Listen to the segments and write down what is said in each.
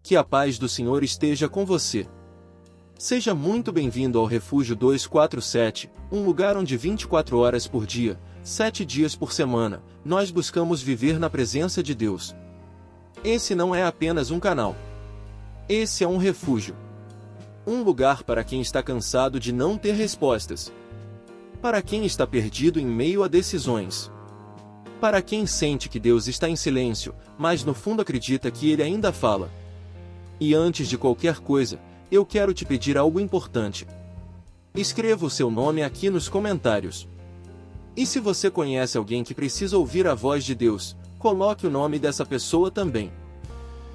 Que a paz do Senhor esteja com você. Seja muito bem-vindo ao Refúgio 247, um lugar onde 24 horas por dia, 7 dias por semana, nós buscamos viver na presença de Deus. Esse não é apenas um canal. Esse é um refúgio. Um lugar para quem está cansado de não ter respostas. Para quem está perdido em meio a decisões. Para quem sente que Deus está em silêncio, mas no fundo acredita que Ele ainda fala. E antes de qualquer coisa, eu quero te pedir algo importante. Escreva o seu nome aqui nos comentários. E se você conhece alguém que precisa ouvir a voz de Deus, coloque o nome dessa pessoa também.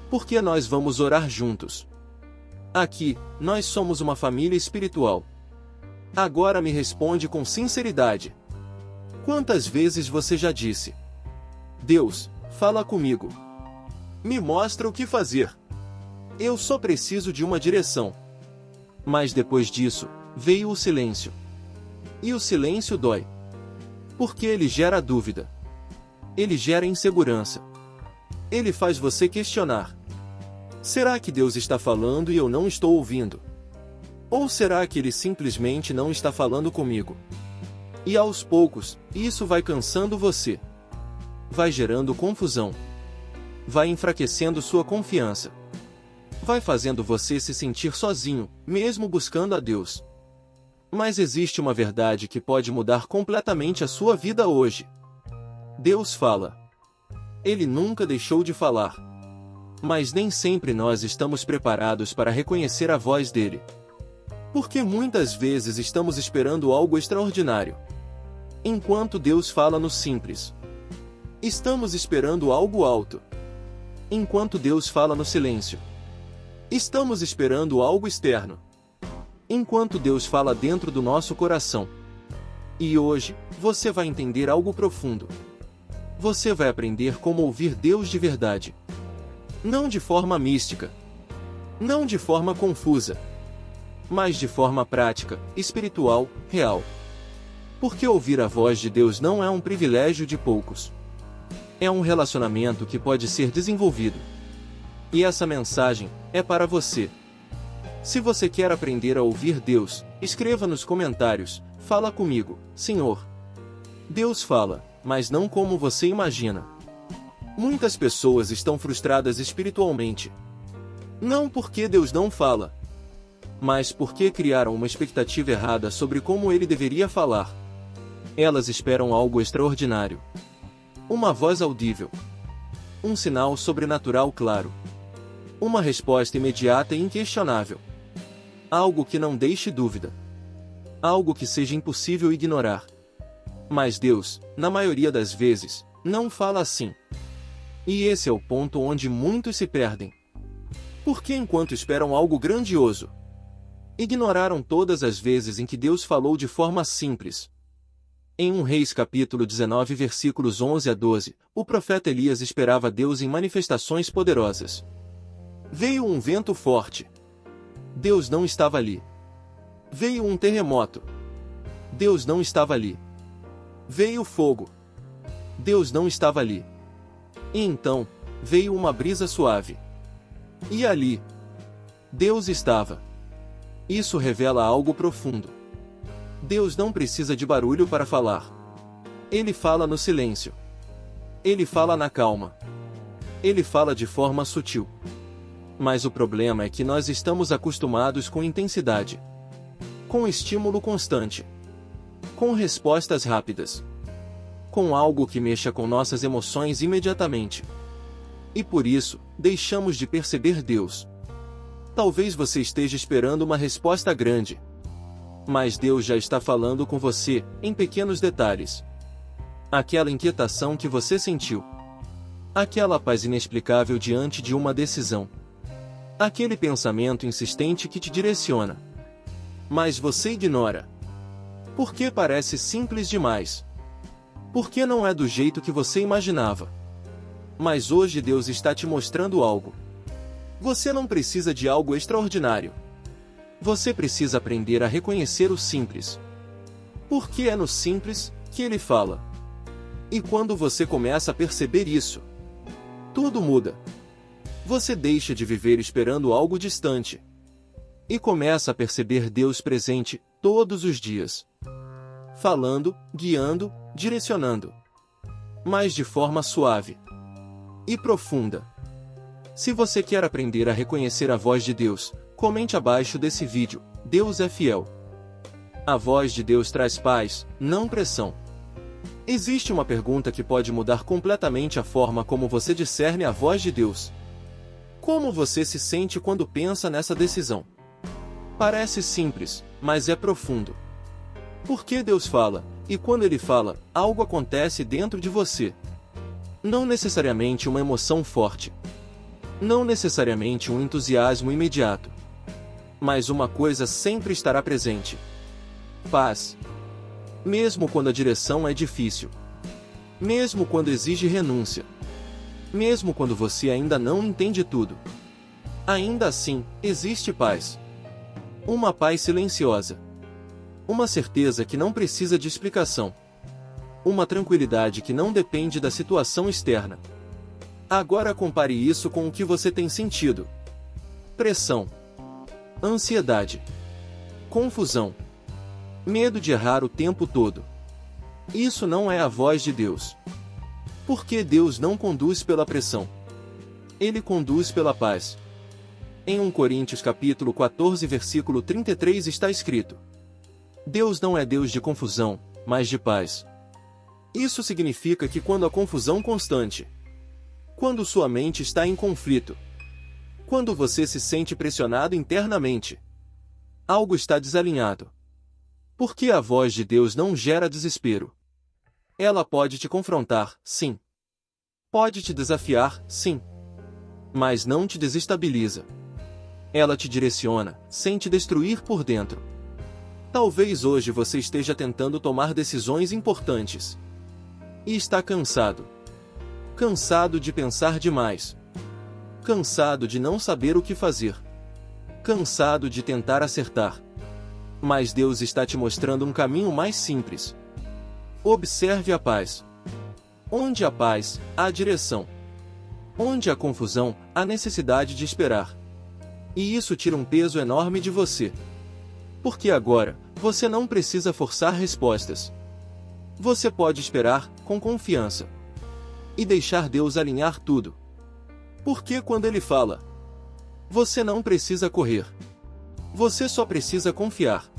Porque nós vamos orar juntos. Aqui, nós somos uma família espiritual. Agora me responde com sinceridade. Quantas vezes você já disse: Deus, fala comigo. Me mostra o que fazer. Eu só preciso de uma direção. Mas depois disso, veio o silêncio. E o silêncio dói. Porque ele gera dúvida. Ele gera insegurança. Ele faz você questionar. Será que Deus está falando e eu não estou ouvindo? Ou será que Ele simplesmente não está falando comigo? E aos poucos, isso vai cansando você. Vai gerando confusão. Vai enfraquecendo sua confiança. Vai fazendo você se sentir sozinho, mesmo buscando a Deus. Mas existe uma verdade que pode mudar completamente a sua vida hoje. Deus fala. Ele nunca deixou de falar. Mas nem sempre nós estamos preparados para reconhecer a voz dele. Porque muitas vezes estamos esperando algo extraordinário. Enquanto Deus fala no simples. Estamos esperando algo alto. Enquanto Deus fala no silêncio. Estamos esperando algo externo. Enquanto Deus fala dentro do nosso coração. E hoje, você vai entender algo profundo. Você vai aprender como ouvir Deus de verdade. Não de forma mística. Não de forma confusa. Mas de forma prática, espiritual, real. Porque ouvir a voz de Deus não é um privilégio de poucos. É um relacionamento que pode ser desenvolvido. E essa mensagem é para você. Se você quer aprender a ouvir Deus, escreva nos comentários: fala comigo, Senhor. Deus fala, mas não como você imagina. Muitas pessoas estão frustradas espiritualmente. Não porque Deus não fala, mas porque criaram uma expectativa errada sobre como Ele deveria falar. Elas esperam algo extraordinário. Uma voz audível. Um sinal sobrenatural claro. Uma resposta imediata e inquestionável. Algo que não deixe dúvida. Algo que seja impossível ignorar. Mas Deus, na maioria das vezes, não fala assim. E esse é o ponto onde muitos se perdem. Porque enquanto esperam algo grandioso, ignoraram todas as vezes em que Deus falou de forma simples. Em 1 Reis capítulo 19 versículos 11 a 12, o profeta Elias esperava Deus em manifestações poderosas. Veio um vento forte. Deus não estava ali. Veio um terremoto. Deus não estava ali. Veio fogo. Deus não estava ali. E então, veio uma brisa suave. E ali, Deus estava. Isso revela algo profundo. Deus não precisa de barulho para falar. Ele fala no silêncio. Ele fala na calma. Ele fala de forma sutil. Mas o problema é que nós estamos acostumados com intensidade. Com estímulo constante. Com respostas rápidas. Com algo que mexa com nossas emoções imediatamente. E por isso, deixamos de perceber Deus. Talvez você esteja esperando uma resposta grande. Mas Deus já está falando com você, em pequenos detalhes. Aquela inquietação que você sentiu. Aquela paz inexplicável diante de uma decisão. Aquele pensamento insistente que te direciona. Mas você ignora. Porque parece simples demais. Porque não é do jeito que você imaginava. Mas hoje Deus está te mostrando algo. Você não precisa de algo extraordinário. Você precisa aprender a reconhecer o simples. Porque é no simples que Ele fala. E quando você começa a perceber isso, tudo muda. Você deixa de viver esperando algo distante e começa a perceber Deus presente todos os dias, falando, guiando, direcionando, mas de forma suave e profunda. Se você quer aprender a reconhecer a voz de Deus, comente abaixo desse vídeo. Deus é fiel. A voz de Deus traz paz, não pressão. Existe uma pergunta que pode mudar completamente a forma como você discerne a voz de Deus. Como você se sente quando pensa nessa decisão? Parece simples, mas é profundo. Por que Deus fala, e quando Ele fala, algo acontece dentro de você? Não necessariamente uma emoção forte. Não necessariamente um entusiasmo imediato. Mas uma coisa sempre estará presente: paz. Mesmo quando a direção é difícil. Mesmo quando exige renúncia. Mesmo quando você ainda não entende tudo. Ainda assim, existe paz. Uma paz silenciosa. Uma certeza que não precisa de explicação. Uma tranquilidade que não depende da situação externa. Agora compare isso com o que você tem sentido: pressão, ansiedade, confusão, medo de errar o tempo todo. Isso não é a voz de Deus. Porque Deus não conduz pela pressão. Ele conduz pela paz. Em 1 Coríntios capítulo 14 versículo 33 está escrito: Deus não é Deus de confusão, mas de paz. Isso significa que quando a confusão constante, quando sua mente está em conflito, quando você se sente pressionado internamente, algo está desalinhado. Porque a voz de Deus não gera desespero. Ela pode te confrontar, sim. Pode te desafiar, sim. Mas não te desestabiliza. Ela te direciona, sem te destruir por dentro. Talvez hoje você esteja tentando tomar decisões importantes. E está cansado. Cansado de pensar demais. Cansado de não saber o que fazer. Cansado de tentar acertar. Mas Deus está te mostrando um caminho mais simples. Observe a paz. Onde há paz, há direção. Onde há confusão, há necessidade de esperar. E isso tira um peso enorme de você. Porque agora, você não precisa forçar respostas. Você pode esperar, com confiança. E deixar Deus alinhar tudo. Porque quando Ele fala, você não precisa correr. Você só precisa confiar.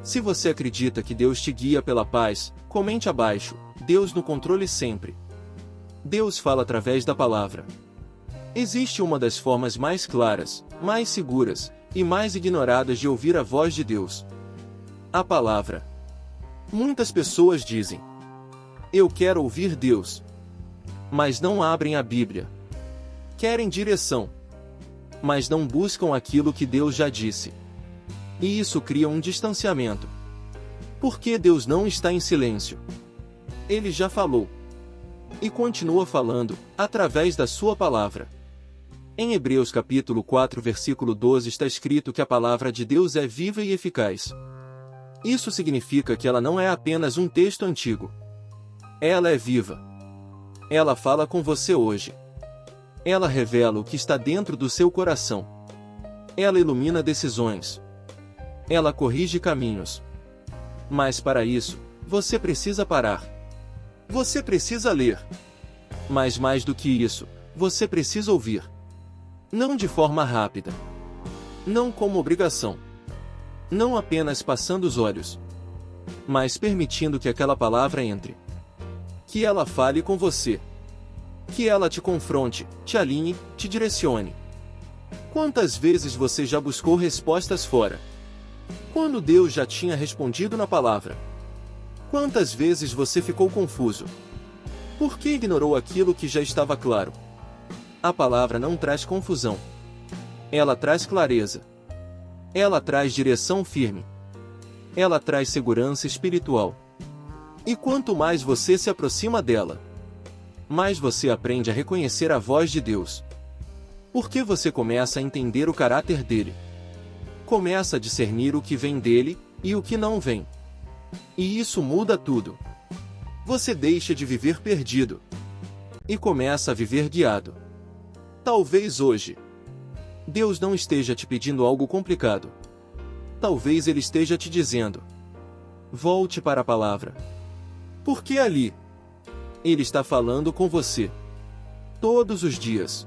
Se você acredita que Deus te guia pela paz, comente abaixo: Deus no controle sempre. Deus fala através da palavra. Existe uma das formas mais claras, mais seguras e mais ignoradas de ouvir a voz de Deus: a palavra. Muitas pessoas dizem: eu quero ouvir Deus. Mas não abrem a Bíblia. Querem direção. Mas não buscam aquilo que Deus já disse. E isso cria um distanciamento. Porque Deus não está em silêncio. Ele já falou. E continua falando, através da sua palavra. Em Hebreus capítulo 4 versículo 12 está escrito que a palavra de Deus é viva e eficaz. Isso significa que ela não é apenas um texto antigo. Ela é viva. Ela fala com você hoje. Ela revela o que está dentro do seu coração. Ela ilumina decisões. Ela corrige caminhos. Mas para isso, você precisa parar. Você precisa ler. Mas mais do que isso, você precisa ouvir. Não de forma rápida. Não como obrigação. Não apenas passando os olhos. Mas permitindo que aquela palavra entre. Que ela fale com você. Que ela te confronte, te alinhe, te direcione. Quantas vezes você já buscou respostas fora? Quando Deus já tinha respondido na palavra? Quantas vezes você ficou confuso? Por que ignorou aquilo que já estava claro? A palavra não traz confusão. Ela traz clareza. Ela traz direção firme. Ela traz segurança espiritual. E quanto mais você se aproxima dela, mais você aprende a reconhecer a voz de Deus. Porque você começa a entender o caráter dele. Começa a discernir o que vem dele e o que não vem. E isso muda tudo. Você deixa de viver perdido e começa a viver guiado. Talvez hoje Deus não esteja te pedindo algo complicado. Talvez Ele esteja te dizendo: volte para a palavra. Porque ali Ele está falando com você todos os dias.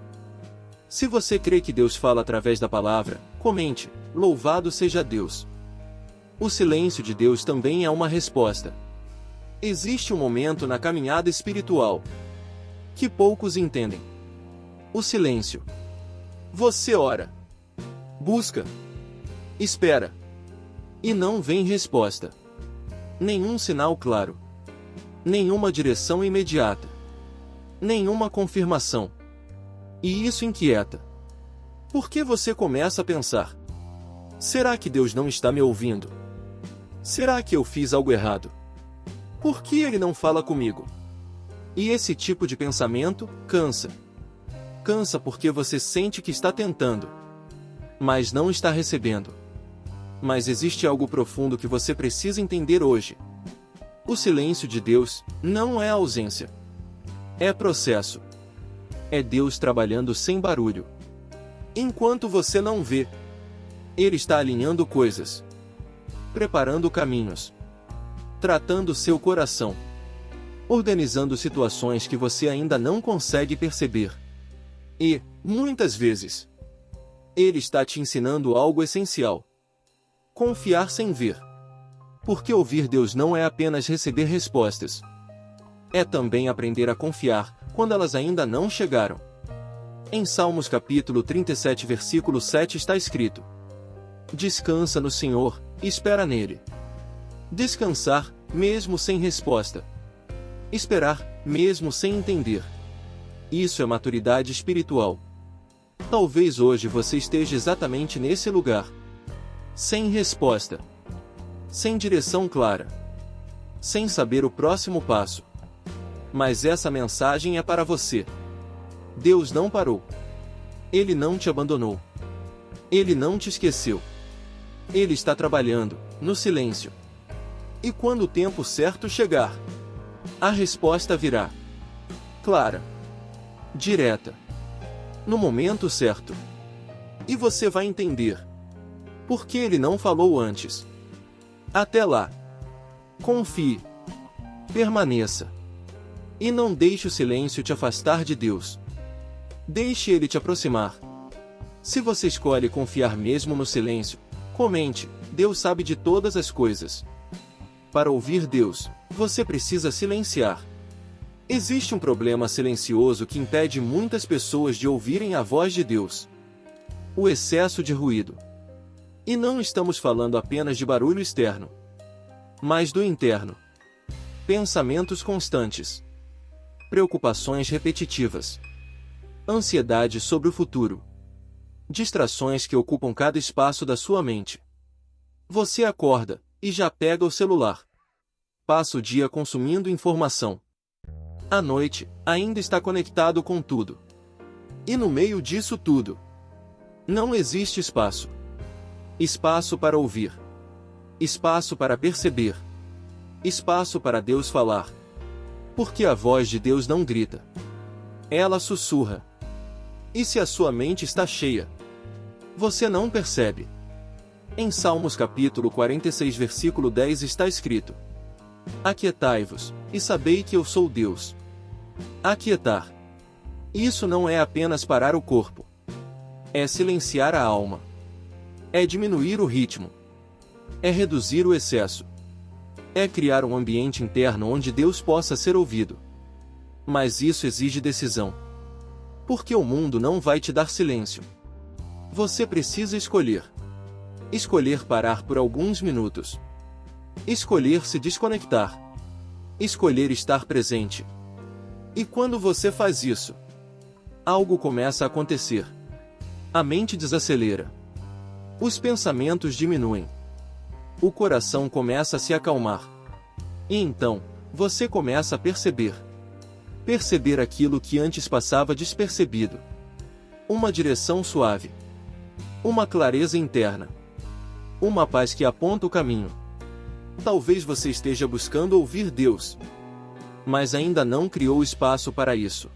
Se você crê que Deus fala através da palavra, comente: louvado seja Deus. O silêncio de Deus também é uma resposta. Existe um momento na caminhada espiritual que poucos entendem: o silêncio. Você ora, busca, espera, e não vem resposta. Nenhum sinal claro, nenhuma direção imediata, nenhuma confirmação. E isso inquieta. Porque você começa a pensar: será que Deus não está me ouvindo? Será que eu fiz algo errado? Por que Ele não fala comigo? E esse tipo de pensamento cansa. Cansa porque você sente que está tentando, mas não está recebendo. Mas existe algo profundo que você precisa entender hoje. O silêncio de Deus não é ausência. É processo. É Deus trabalhando sem barulho. Enquanto você não vê, Ele está alinhando coisas, preparando caminhos, tratando seu coração, organizando situações que você ainda não consegue perceber. E, muitas vezes, Ele está te ensinando algo essencial: confiar sem ver. Porque ouvir Deus não é apenas receber respostas. É também aprender a confiar, quando elas ainda não chegaram. Em Salmos capítulo 37 versículo 7 está escrito: descansa no Senhor, e espera nele. Descansar, mesmo sem resposta. Esperar, mesmo sem entender. Isso é maturidade espiritual. Talvez hoje você esteja exatamente nesse lugar. Sem resposta. Sem direção clara. Sem saber o próximo passo. Mas essa mensagem é para você. Deus não parou. Ele não te abandonou. Ele não te esqueceu. Ele está trabalhando, no silêncio. E quando o tempo certo chegar, a resposta virá. Clara. Direta. No momento certo. E você vai entender por que Ele não falou antes. Até lá. Confie. Permaneça. E não deixe o silêncio te afastar de Deus. Deixe Ele te aproximar. Se você escolhe confiar mesmo no silêncio, comente: Deus sabe de todas as coisas. Para ouvir Deus, você precisa silenciar. Existe um problema silencioso que impede muitas pessoas de ouvirem a voz de Deus: o excesso de ruído. E não estamos falando apenas de barulho externo, mas do interno. Pensamentos constantes, preocupações repetitivas, ansiedade sobre o futuro, distrações que ocupam cada espaço da sua mente. Você acorda e já pega o celular. Passa o dia consumindo informação. À noite, ainda está conectado com tudo. E no meio disso tudo, não existe espaço. Espaço para ouvir. Espaço para perceber. Espaço para Deus falar. Porque a voz de Deus não grita. Ela sussurra. E se a sua mente está cheia, você não percebe. Em Salmos capítulo 46 versículo 10 está escrito: aquietai-vos, e sabei que eu sou Deus. Aquietar. Isso não é apenas parar o corpo. É silenciar a alma. É diminuir o ritmo. É reduzir o excesso. É criar um ambiente interno onde Deus possa ser ouvido. Mas isso exige decisão. Porque o mundo não vai te dar silêncio. Você precisa escolher. Escolher parar por alguns minutos. Escolher se desconectar. Escolher estar presente. E quando você faz isso, algo começa a acontecer. A mente desacelera. Os pensamentos diminuem. O coração começa a se acalmar. E então, você começa a perceber. Perceber aquilo que antes passava despercebido. Uma direção suave. Uma clareza interna. Uma paz que aponta o caminho. Talvez você esteja buscando ouvir Deus, mas ainda não criou espaço para isso.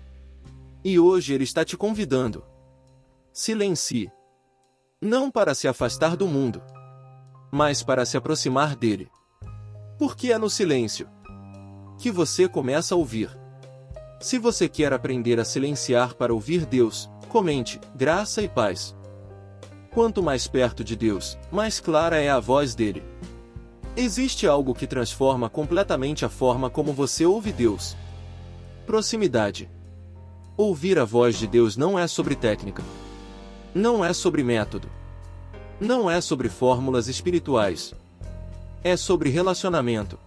E hoje Ele está te convidando Silencie. Não para se afastar do mundo, mas para se aproximar dele. Porque é no silêncio que você começa a ouvir. Se você quer aprender a silenciar para ouvir Deus, comente, graça e paz. Quanto mais perto de Deus, mais clara é a voz dele. Existe algo que transforma completamente a forma como você ouve Deus. Proximidade. Ouvir a voz de Deus não é sobre técnica. Não é sobre método. Não é sobre fórmulas espirituais. É sobre relacionamento.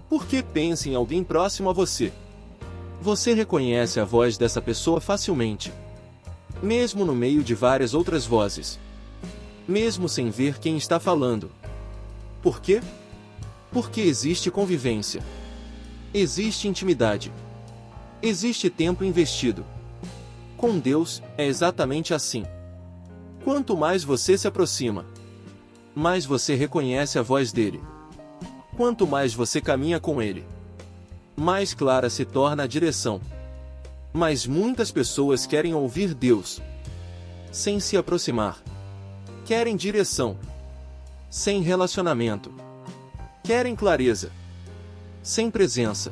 Porque pense em alguém próximo a você. Você reconhece a voz dessa pessoa facilmente, mesmo no meio de várias outras vozes. Mesmo sem ver quem está falando. Por quê? Porque existe convivência. Existe intimidade. Existe tempo investido. Com Deus, é exatamente assim. Quanto mais você se aproxima, mais você reconhece a voz dele. Quanto mais você caminha com ele, mais clara se torna a direção. Mas muitas pessoas querem ouvir Deus sem se aproximar. Querem direção sem relacionamento. Querem clareza sem presença.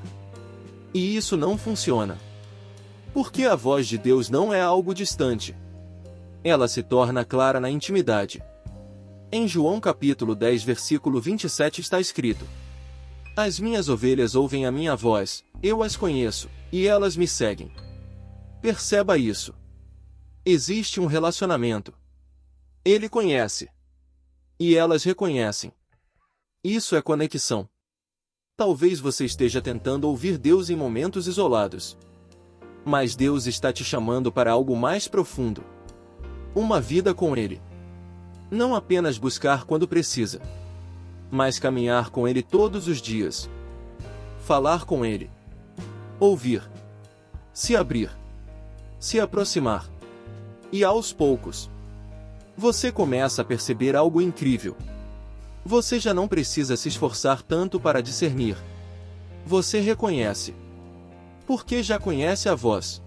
E isso não funciona. Porque a voz de Deus não é algo distante. Ela se torna clara na intimidade. Em João capítulo 10 versículo 27 está escrito: As minhas ovelhas ouvem a minha voz, eu as conheço, e elas me seguem. Perceba isso. Existe um relacionamento. Ele conhece. E elas reconhecem. Isso é conexão. Talvez você esteja tentando ouvir Deus em momentos isolados. Mas Deus está te chamando para algo mais profundo. Uma vida com Ele. Não apenas buscar quando precisa, mas caminhar com Ele todos os dias. Falar com Ele. Ouvir. Se abrir. Se aproximar. E aos poucos, você começa a perceber algo incrível. Você já não precisa se esforçar tanto para discernir. Você reconhece. Porque já conhece a voz.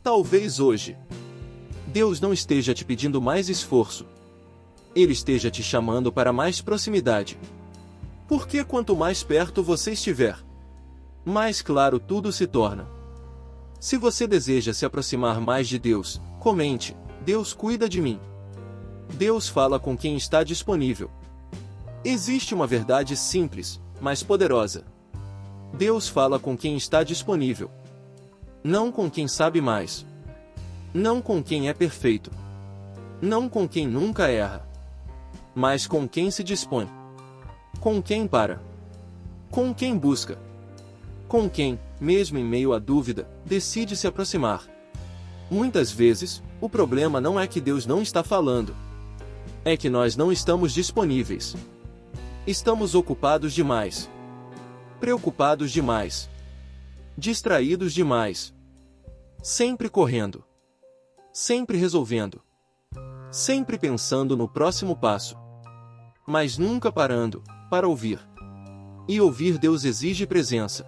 Talvez hoje, Deus não esteja te pedindo mais esforço. Ele esteja te chamando para mais proximidade. Porque quanto mais perto você estiver, mais claro tudo se torna. Se você deseja se aproximar mais de Deus, comente: Deus cuida de mim. Deus fala com quem está disponível. Existe uma verdade simples, mas poderosa. Deus fala com quem está disponível. Não com quem sabe mais. Não com quem é perfeito. Não com quem nunca erra. Mas com quem se dispõe. Com quem para. Com quem busca. Com quem, mesmo em meio à dúvida, decide se aproximar. Muitas vezes, o problema não é que Deus não está falando. É que nós não estamos disponíveis. Estamos ocupados demais. Preocupados demais. Distraídos demais. Sempre correndo. Sempre resolvendo. Sempre pensando no próximo passo. Mas nunca parando para ouvir. E ouvir Deus exige presença.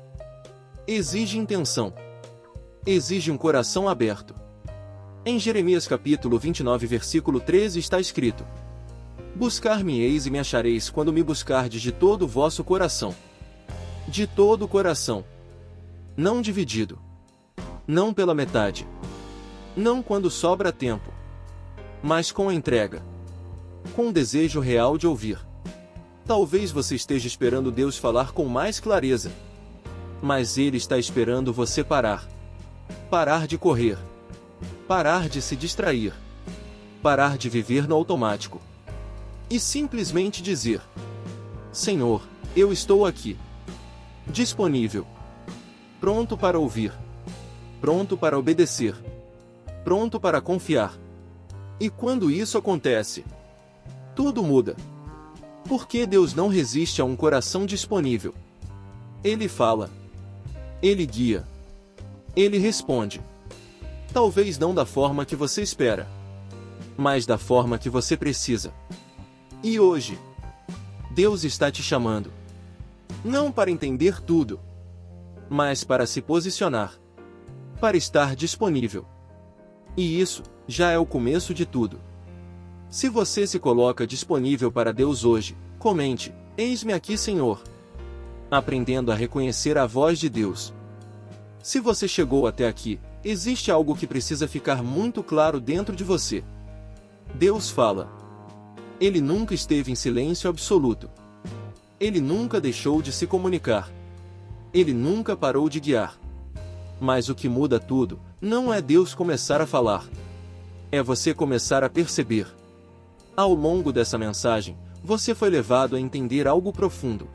Exige intenção. Exige um coração aberto. Em Jeremias capítulo 29 versículo 13 está escrito: Buscar-me-eis e me achareis quando me buscardes de todo o vosso coração. De todo o coração. Não dividido. Não pela metade. Não quando sobra tempo. Mas com entrega. Com desejo real de ouvir. Talvez você esteja esperando Deus falar com mais clareza. Mas Ele está esperando você parar. Parar de correr. Parar de se distrair. Parar de viver no automático. E simplesmente dizer: Senhor, eu estou aqui. Disponível. Pronto para ouvir. Pronto para obedecer. Pronto para confiar. E quando isso acontece, tudo muda. Porque Deus não resiste a um coração disponível. Ele fala. Ele guia. Ele responde. Talvez não da forma que você espera, mas da forma que você precisa. E hoje, Deus está te chamando. Não para entender tudo, mas para se posicionar. Para estar disponível. E isso já é o começo de tudo. Se você se coloca disponível para Deus hoje, comente: "Eis-me aqui, Senhor", aprendendo a reconhecer a voz de Deus. Se você chegou até aqui, existe algo que precisa ficar muito claro dentro de você. Deus fala. Ele nunca esteve em silêncio absoluto. Ele nunca deixou de se comunicar. Ele nunca parou de guiar. Mas o que muda tudo, não é Deus começar a falar. É você começar a perceber. Ao longo dessa mensagem, você foi levado a entender algo profundo.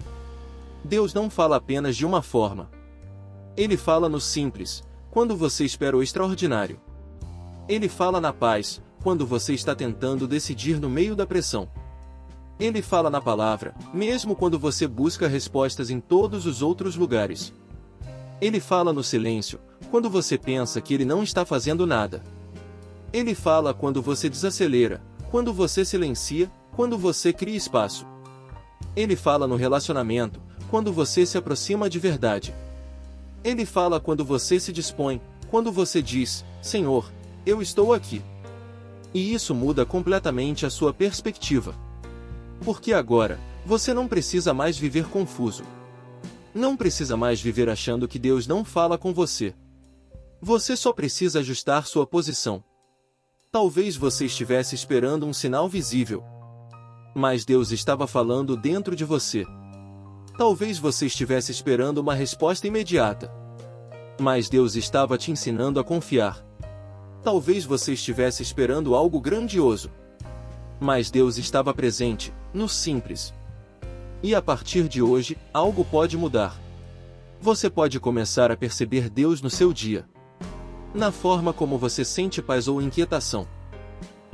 Deus não fala apenas de uma forma. Ele fala no simples, quando você espera o extraordinário. Ele fala na paz, quando você está tentando decidir no meio da pressão. Ele fala na palavra, mesmo quando você busca respostas em todos os outros lugares. Ele fala no silêncio, quando você pensa que ele não está fazendo nada. Ele fala quando você desacelera, quando você silencia, quando você cria espaço. Ele fala no relacionamento, quando você se aproxima de verdade. Ele fala quando você se dispõe, quando você diz: "Senhor, eu estou aqui." E isso muda completamente a sua perspectiva. Porque agora, você não precisa mais viver confuso. Não precisa mais viver achando que Deus não fala com você. Você só precisa ajustar sua posição. Talvez você estivesse esperando um sinal visível. Mas Deus estava falando dentro de você. Talvez você estivesse esperando uma resposta imediata. Mas Deus estava te ensinando a confiar. Talvez você estivesse esperando algo grandioso. Mas Deus estava presente, no simples. E a partir de hoje, algo pode mudar. Você pode começar a perceber Deus no seu dia. Na forma como você sente paz ou inquietação.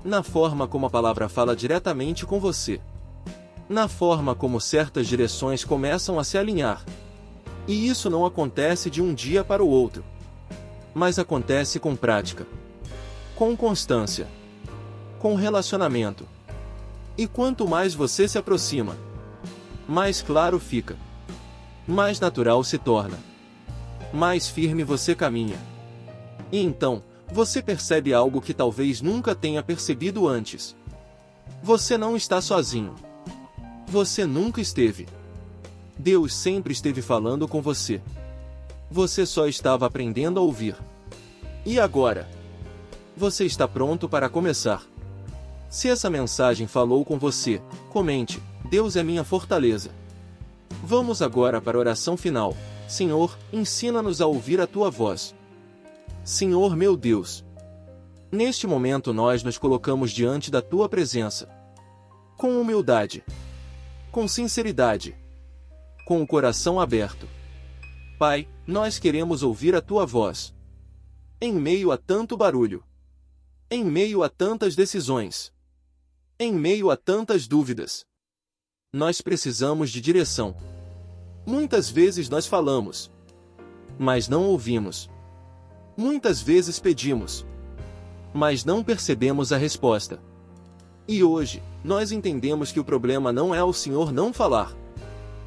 Na forma como a palavra fala diretamente com você. Na forma como certas direções começam a se alinhar. E isso não acontece de um dia para o outro. Mas acontece com prática. Com constância. Com relacionamento. E quanto mais você se aproxima, mais claro fica. Mais natural se torna. Mais firme você caminha. E então, você percebe algo que talvez nunca tenha percebido antes. Você não está sozinho. Você nunca esteve. Deus sempre esteve falando com você. Você só estava aprendendo a ouvir. E agora? Você está pronto para começar. Se essa mensagem falou com você, comente: "Deus é minha fortaleza." Vamos agora para a oração final. Senhor, ensina-nos a ouvir a Tua voz. Senhor meu Deus, neste momento nós nos colocamos diante da Tua presença. Com humildade. Com sinceridade. Com o coração aberto. Pai, nós queremos ouvir a Tua voz. Em meio a tanto barulho. Em meio a tantas decisões. Em meio a tantas dúvidas. Nós precisamos de direção. Muitas vezes nós falamos, mas não ouvimos. Muitas vezes pedimos, mas não percebemos a resposta. E hoje, nós entendemos que o problema não é o Senhor não falar.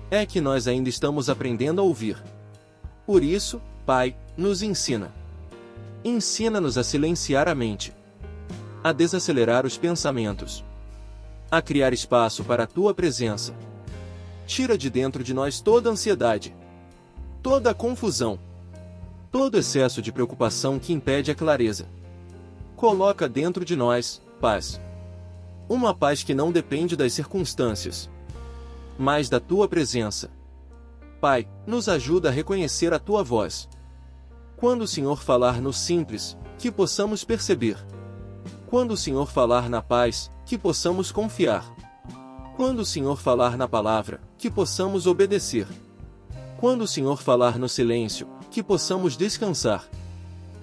É que nós ainda estamos aprendendo a ouvir. Por isso, Pai, nos ensina. Ensina-nos a silenciar a mente. A desacelerar os pensamentos. A criar espaço para a Tua presença. Tira de dentro de nós toda ansiedade. Toda a confusão. Todo excesso de preocupação que impede a clareza. Coloca dentro de nós paz. Uma paz que não depende das circunstâncias, mas da Tua presença. Pai, nos ajuda a reconhecer a Tua voz. Quando o Senhor falar no simples, que possamos perceber. Quando o Senhor falar na paz, que possamos confiar. Quando o Senhor falar na palavra, que possamos obedecer. Quando o Senhor falar no silêncio, que possamos descansar.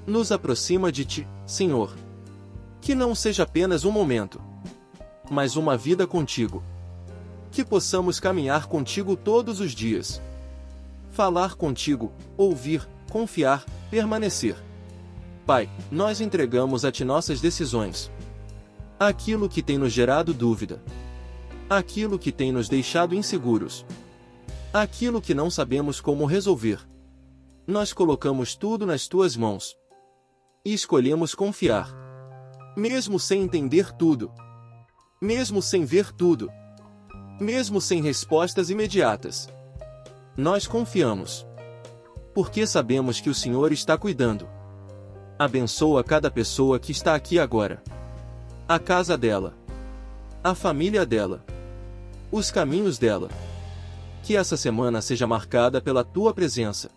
Nos aproxima de Ti, Senhor. Que não seja apenas um momento, mas uma vida contigo. Que possamos caminhar contigo todos os dias. Falar contigo, ouvir, confiar, permanecer. Pai, nós entregamos a Ti nossas decisões. Aquilo que tem nos gerado dúvida. Aquilo que tem nos deixado inseguros. Aquilo que não sabemos como resolver. Nós colocamos tudo nas Tuas mãos. E escolhemos confiar. Mesmo sem entender tudo. Mesmo sem ver tudo. Mesmo sem respostas imediatas. Nós confiamos. Porque sabemos que o Senhor está cuidando. Abençoa cada pessoa que está aqui agora. A casa dela. A família dela. Os caminhos dela. Que essa semana seja marcada pela tua presença.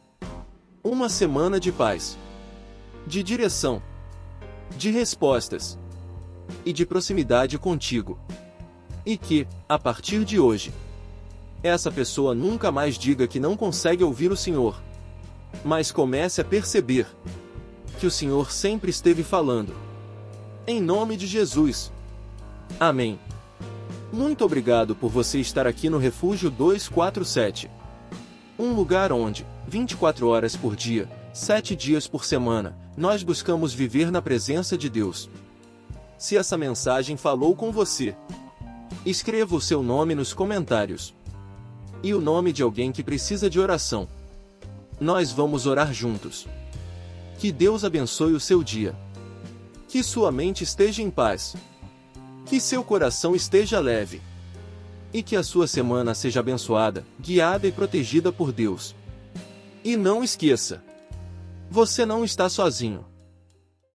Uma semana de paz. De direção. De respostas. E de proximidade contigo. E que, a partir de hoje, essa pessoa nunca mais diga que não consegue ouvir o Senhor, mas comece a perceber que o Senhor sempre esteve falando. Em nome de Jesus. Amém. Muito obrigado por você estar aqui no Refúgio 247. Um lugar onde, 24 horas por dia, 7 dias por semana, nós buscamos viver na presença de Deus. Se essa mensagem falou com você, escreva o seu nome nos comentários. E o nome de alguém que precisa de oração. Nós vamos orar juntos. Que Deus abençoe o seu dia. Que sua mente esteja em paz. Que seu coração esteja leve. E que a sua semana seja abençoada, guiada e protegida por Deus. E não esqueça: você não está sozinho.